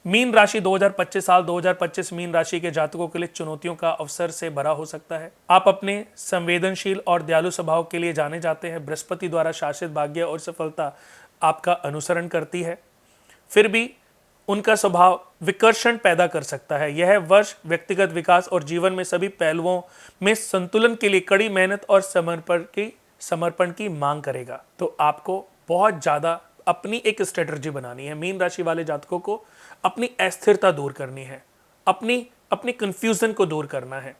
Mean राशि 2025 mean राशि के जातकों के लिए चुनौतियों का अवसर से भरा हो सकता है। आप अपने संवेदनशील और दयालु स्वभाव के लिए जाने जाते हैं। बृहस्पति द्वारा शासित भाग्य और सफलता आपका अनुसरण करती है, फिर भी उनका स्वभाव विकर्षण पैदा कर सकता है। यह वर्ष व्यक्तिगत विकास और जीवन में सभी पहलुओं में संतुलन के लिए कड़ी मेहनत और समर्पण की मांग करेगा। तो आपको बहुत ज्यादा अपनी एक स्ट्रेटजी बनानी है। मीन राशि वाले जातकों को अपनी अस्थिरता दूर करनी है, अपनी कंफ्यूजन को दूर करना है,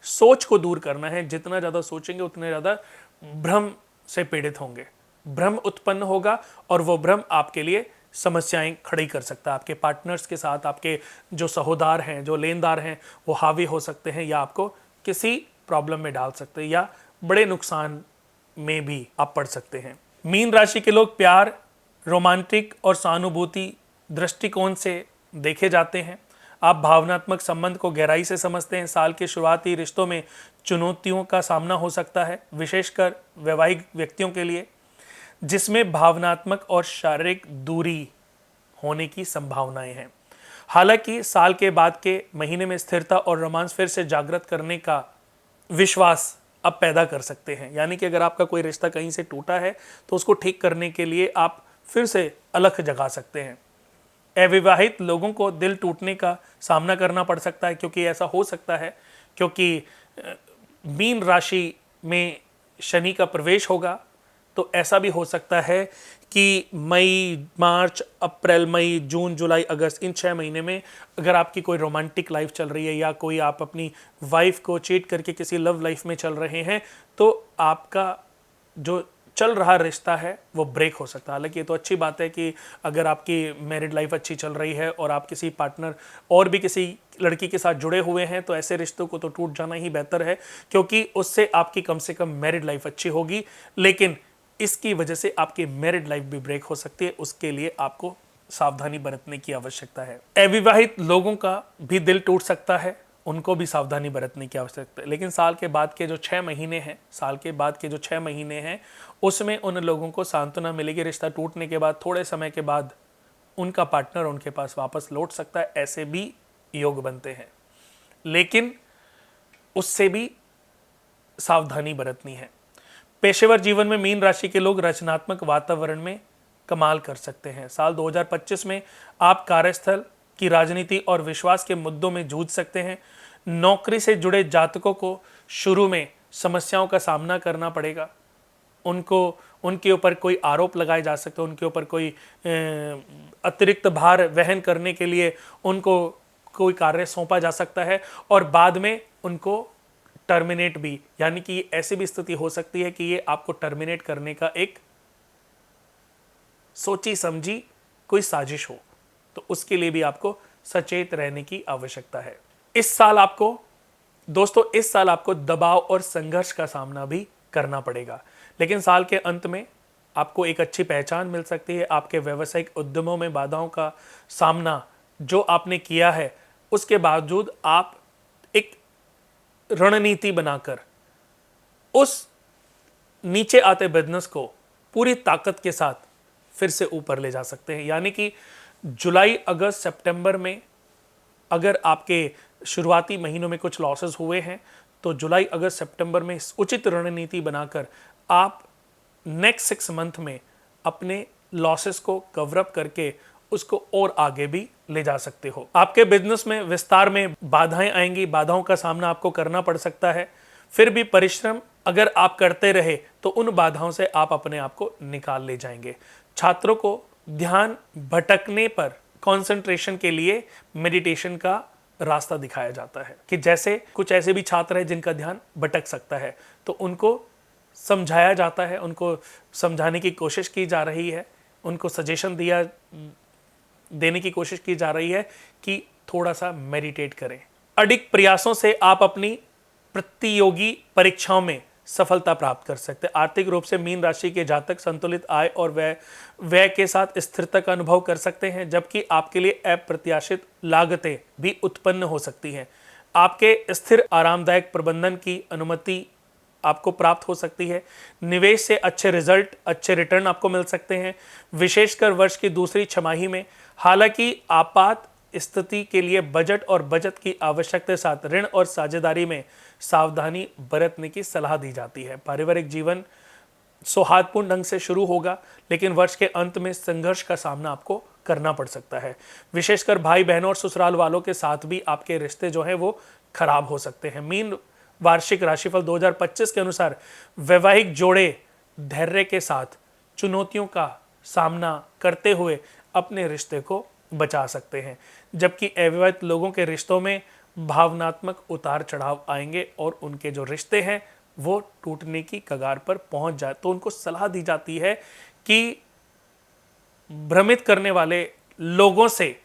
सोच को दूर करना है। जितना ज्यादा सोचेंगे उतने ज्यादा भ्रम से पीड़ित होंगे, भ्रम उत्पन्न होगा और वो भ्रम आपके लिए समस्याएं खड़ी कर सकता है। आपके पार्टनर्स के साथ आपके जो सहोदार हैं, जो लेनदार हैं, वो हावी हो सकते हैं या आपको किसी प्रॉब्लम में डाल सकते हैं या बड़े नुकसान में भी आप पड़ सकते हैं। मीन राशि के लोग प्यार, रोमांटिक और सहानुभूति दृष्टिकोण से देखे जाते हैं। आप भावनात्मक संबंध को गहराई से समझते हैं। साल के शुरुआती रिश्तों में चुनौतियों का सामना हो सकता है, विशेषकर वैवाहिक व्यक्तियों के लिए, जिसमें भावनात्मक और शारीरिक दूरी होने की संभावनाएं हैं। हालांकि साल के बाद के महीने में स्थिरता और रोमांस फिर से जागृत करने का विश्वास आप पैदा कर सकते हैं। यानी कि अगर आपका कोई रिश्ता कहीं से टूटा है तो उसको ठीक करने के लिए आप फिर से अलख जगा सकते हैं। अविवाहित लोगों को दिल टूटने का सामना करना पड़ सकता है, क्योंकि ऐसा हो सकता है क्योंकि मीन राशि में शनि का प्रवेश होगा। तो ऐसा भी हो सकता है कि मई, मार्च, अप्रैल, मई, जून, जुलाई, अगस्त, इन 6 महीने में अगर आपकी कोई रोमांटिक लाइफ चल रही है या कोई आप अपनी वाइफ को चीट करके किसी लव लाइफ में चल रहे हैं, तो आपका जो चल रहा रिश्ता है वो ब्रेक हो सकता है। हालांकि ये तो अच्छी बात है कि अगर आपकी मैरिड लाइफ अच्छी चल रही है और आप किसी पार्टनर और भी किसी लड़की के साथ जुड़े हुए हैं, तो ऐसे रिश्तों को तो टूट जाना ही बेहतर है, क्योंकि उससे आपकी कम से कम मैरिड लाइफ अच्छी होगी। लेकिन इसकी वजह से आपकी मैरिड लाइफ भी ब्रेक हो सकती है, उसके लिए आपको सावधानी बरतने की आवश्यकता है। अविवाहित लोगों का भी दिल टूट सकता है, उनको भी सावधानी बरतने की आवश्यकता है। लेकिन साल के बाद के जो 6 महीने हैं उसमें उन लोगों को सांत्वना मिलेगी। रिश्ता टूटने के बाद थोड़े समय के बाद उनका पार्टनर उनके पास वापस लौट सकता है, ऐसे भी योग बनते हैं। लेकिन उससे भी सावधानी बरतनी है। पेशेवर जीवन में मीन राशि के लोग रचनात्मक वातावरण में कमाल कर सकते हैं। साल 2025 में आप कार्यस्थल की राजनीति और विश्वास के मुद्दों में जूझ सकते हैं। नौकरी से जुड़े जातकों को शुरू में समस्याओं का सामना करना पड़ेगा। उनके ऊपर कोई आरोप लगाए जा सकते हैं, उनके ऊपर कोई अतिरिक्त भार वहन करने के लिए उनको कोई कार्य सौंपा जा सकता है और बाद में उनको टर्मिनेट भी, यानी कि ऐसी भी स्थिति हो सकती है कि ये आपको टर्मिनेट करने का एक सोची समझी कोई साजिश हो, तो उसके लिए भी आपको सचेत रहने की आवश्यकता है। इस साल आपको दबाव और संघर्ष का सामना भी करना पड़ेगा, लेकिन साल के अंत में आपको एक अच्छी पहचान मिल सकती है। आपके व्यावसायिक उद्यमों में बाधाओं का सामना जो आपने किया है, उसके बावजूद आप एक रणनीति बनाकर उस नीचे आते बिजनेस को पूरी ताकत के साथ फिर से ऊपर ले जा सकते हैं। यानी कि जुलाई, अगस्त, सितंबर में अगर आपके शुरुआती महीनों में कुछ लॉसेस हुए हैं, तो जुलाई, अगस्त, सितंबर में उचित रणनीति बनाकर आप नेक्स्ट 6 मंथ में अपने लॉसेस को कवर अप करके उसको और आगे भी ले जा सकते हो। आपके बिजनेस में विस्तार में बाधाएं आएंगी, बाधाओं का सामना आपको करना पड़ सकता है। फिर भी परिश्रम अगर आप करते रहे तो उन बाधाओं से आप अपने आप को निकाल ले जाएंगे। छात्रों को ध्यान भटकने पर कंसंट्रेशन के लिए मेडिटेशन का रास्ता दिखाया जाता है कि जैसे कुछ ऐसे भी छात्र हैं जिनका ध्यान भटक सकता है, तो उनको समझाया जाता है, उनको समझाने की कोशिश की जा रही है, उनको सजेशन देने की कोशिश की जा रही है कि थोड़ा सा मेडिटेट करें। अडिग प्रयासों से आप अपनी प्रतियोगी परीक्षाओं में सफलता प्राप्त कर सकते हैं। आर्थिक रूप से मीन राशि के जातक संतुलित आय और व्यय के साथ स्थिरता का अनुभव कर सकते हैं, जबकि आपके लिए अप्रत्याशित लागतें भी उत्पन्न हो सकती हैं। आपके स्थिर आरामदायक प्रबंधन की अनुमति आपको प्राप्त हो सकती है। निवेश से अच्छे रिजल्ट, अच्छे रिटर्न आपको मिल सकते हैं, विशेषकर वर्ष की दूसरी छमाही में। हालांकि आपात स्थिति के लिए बजट और बचत की आवश्यकता के साथ ऋण और साझेदारी में सावधानी बरतने की सलाह दी जाती है। पारिवारिक जीवन सौहार्दपूर्ण ढंग से शुरू होगा, लेकिन वर्ष के अंत में संघर्ष का सामना आपको करना पड़ सकता है। विशेषकर भाई बहनों और ससुराल वालों के साथ भी आपके रिश्ते जो हैं वो खराब हो सकते हैं। मीन वार्षिक राशिफल 2025 के अनुसार वैवाहिक जोड़े धैर्य के साथ चुनौतियों का सामना करते हुए अपने रिश्ते को बचा सकते हैं, जबकि अविवाहित लोगों के रिश्तों में भावनात्मक उतार चढ़ाव आएंगे और उनके जो रिश्ते हैं वो टूटने की कगार पर पहुंच जाए। तो उनको सलाह दी जाती है कि भ्रमित करने वाले लोगों से,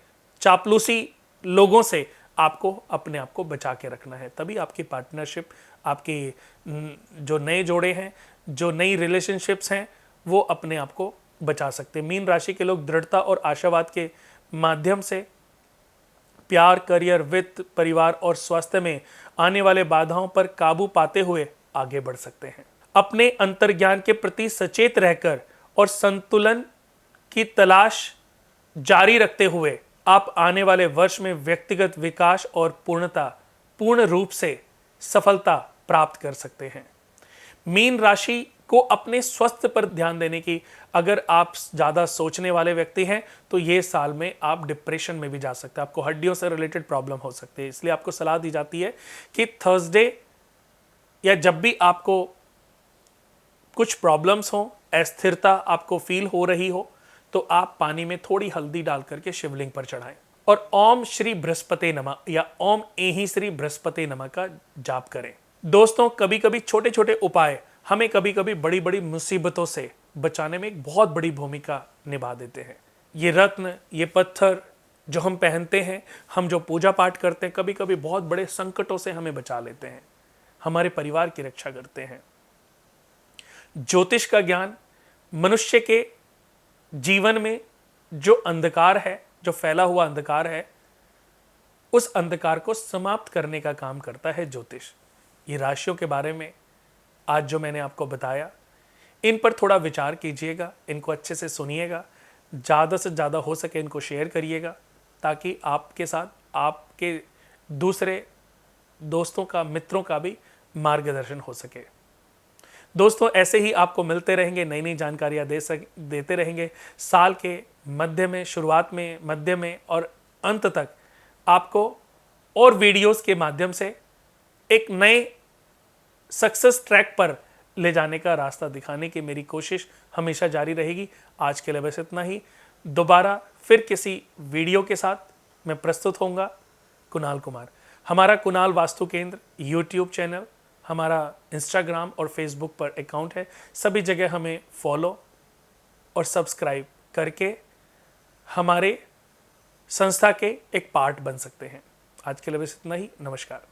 चापलूसी लोगों से आपको अपने आप को बचा के रखना है, तभी आपकी पार्टनरशिप, आपकी जो नए जोड़े हैं, जो नई रिलेशनशिप्स हैं, वो अपने आप को बचा सकते हैं। मीन राशि के लोग दृढ़ता और आशावाद के माध्यम से प्यार, करियर, वित्त, परिवार और स्वास्थ्य में आने वाले बाधाओं पर काबू पाते हुए आगे बढ़ सकते हैं। अपने अंतर्ज्ञान के प्रति सचेत रहकर और संतुलन की तलाश जारी रखते हुए आप आने वाले वर्ष में व्यक्तिगत विकास और पूर्ण रूप से सफलता प्राप्त कर सकते हैं। मीन राशि को अपने स्वास्थ्य पर ध्यान देने की, अगर आप ज़्यादा सोचने वाले व्यक्ति हैं तो ये साल में आप डिप्रेशन में भी जा सकते हैं, आपको हड्डियों से रिलेटेड प्रॉब्लम हो सकती है। इसलिए आपको सलाह दी जाती है कि थर्सडे या जब भी आपको कुछ प्रॉब्लम्स हो, अस्थिरता आपको फील हो रही हो, तो आप पानी में थोड़ी हल्दी डाल करके शिवलिंग पर चढ़ाएं और ओम श्री बृहस्पति नमः या ओम एहि श्री बृहस्पति नमः का जाप करें। दोस्तों, कभी कभी छोटे छोटे उपाय हमें कभी कभी बड़ी बड़ी मुसीबतों से बचाने में एक बहुत बड़ी भूमिका निभा देते हैं। ये रत्न, ये पत्थर जो हम पहनते हैं, हम जो पूजा पाठ करते हैं, कभी कभी बहुत बड़े संकटों से हमें बचा लेते हैं, हमारे परिवार की रक्षा करते हैं। ज्योतिष का ज्ञान मनुष्य के जीवन में जो अंधकार है, जो फैला हुआ अंधकार है, उस अंधकार को समाप्त करने का काम करता है ज्योतिष। ये राशियों के बारे में आज जो मैंने आपको बताया, इन पर थोड़ा विचार कीजिएगा, इनको अच्छे से सुनिएगा, ज़्यादा से ज़्यादा हो सके इनको शेयर करिएगा, ताकि आपके साथ आपके दूसरे दोस्तों का, मित्रों का भी मार्गदर्शन हो सके। दोस्तों, ऐसे ही आपको मिलते रहेंगे, नई नई जानकारियाँ देते रहेंगे। साल के मध्य में, शुरुआत में, मध्य में और अंत तक आपको और वीडियोस के माध्यम से एक नए सक्सेस ट्रैक पर ले जाने का रास्ता दिखाने की मेरी कोशिश हमेशा जारी रहेगी। आज के लिए बस इतना ही। दोबारा फिर किसी वीडियो के साथ मैं प्रस्तुत होऊंगा। कुणाल कुमार, हमारा कुणाल वास्तु केंद्र यूट्यूब चैनल, हमारा इंस्टाग्राम और फेसबुक पर अकाउंट है। सभी जगह हमें फॉलो और सब्सक्राइब करके हमारे संस्था के एक पार्ट बन सकते हैं। आज के लिए बस इतना ही। नमस्कार।